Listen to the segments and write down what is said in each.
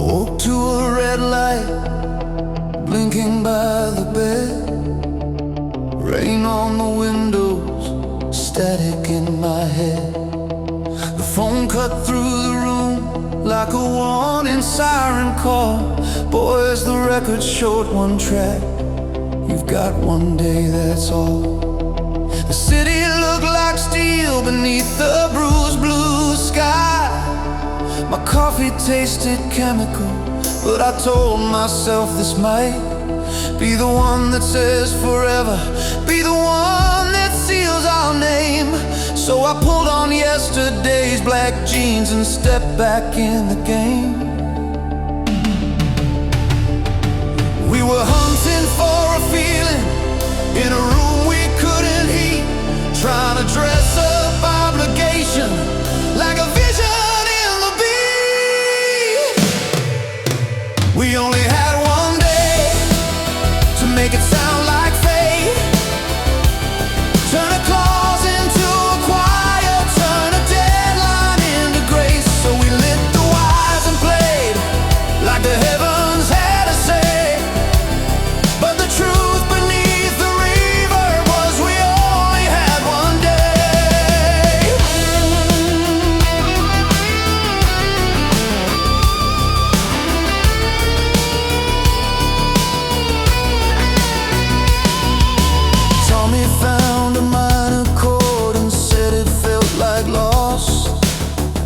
Woke to a red light blinking by the bed. Rain on the windows, static in my head. The phone cut through the room like a warning siren call. Boys, the record showed one track. You've got one day, that's all. The city looked like steel beneath the bruised blue sky. My coffee tasted chemical, but I told myself this might be the one that says forever, be the one that seals our name. So I pulled on yesterday's black jeans and stepped back in the game. We were hunting for a feeling in a room we couldn't heat, trying to dress up obligation like a vision in the beat. We only had one day to make it sound like fate. Turn a clause into a choir, turn a deadline into grace. So we lit the wires and played like the heavens had a say. But the truth beneath the reverb was we only had one day. Tommy found a minor chord and said it felt like loss.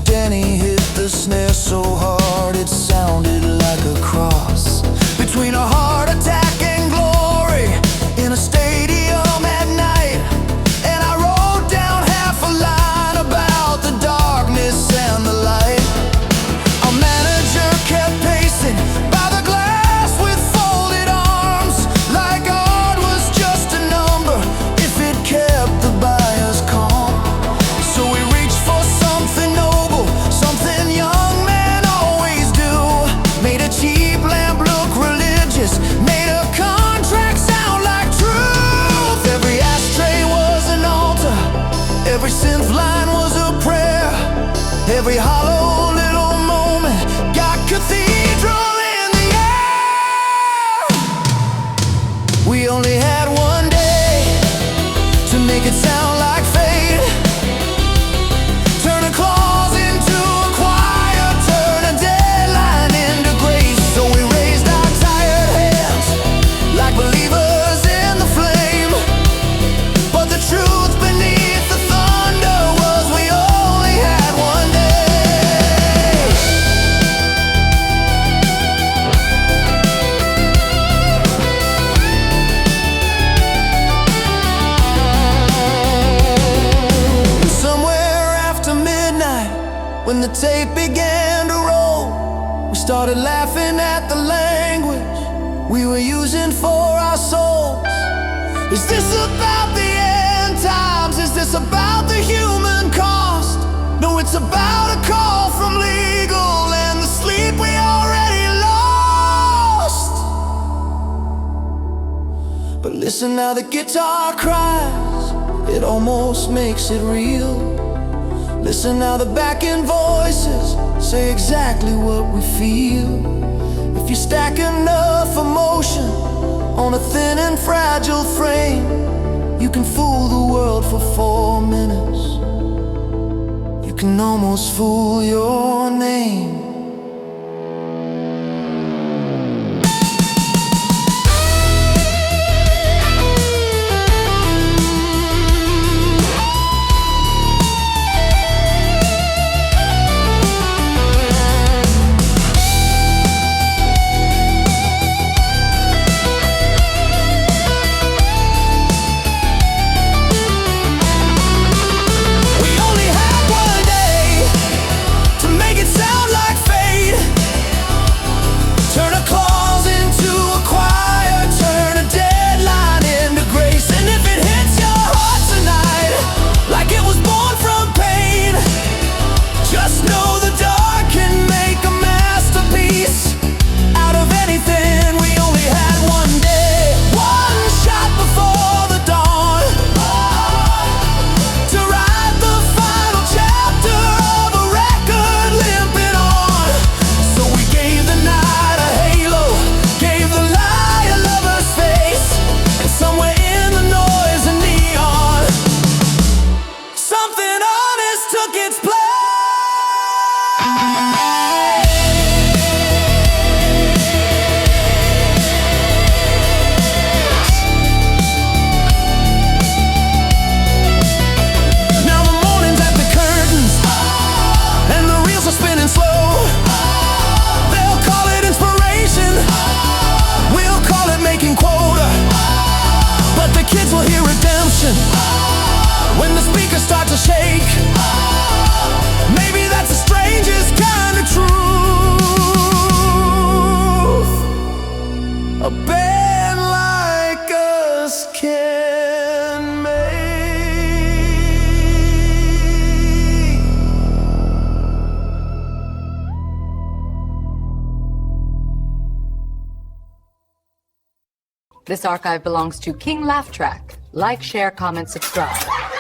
Danny hit the snare so hard it sounded like a cross. Between a heart attack and glory in a stadium at night. And I wrote down half a line about the darkness and the light. Our manager kept pacing by the glass with folded arms, like art was just a number if it kept the buyers calm. So we reached for something noble, something young men always do. Made a cheap lamp look religious, made a contract sound like truth. Every ashtray was an altar, every synth line was a prayer. Every hollow little moment got cathedral in the air. We only had one day to make it sound like fate. Turn a clause into a choir, turn a deadline into grace. So we raised our tired hands like believers in the flame. But the truth beneath the thunder was we only had one day. And somewhere after midnight, when the tape began to roll, we started laughing at the language we were using for our souls. Is this about the end times? Is this about the human cost? No, it's about a call from legal and the sleep we already lost. But listen now, the guitar cries, it almost makes it real. Listen now, the backing voices say exactly what we feel. If you stack enough emotion on a thin and fragile frame, you can fool the world for 4 minutes. You can almost fool your name. We only had one day to make it sound like This archive belongs to King Laugh Track. Like, share, comment, subscribe.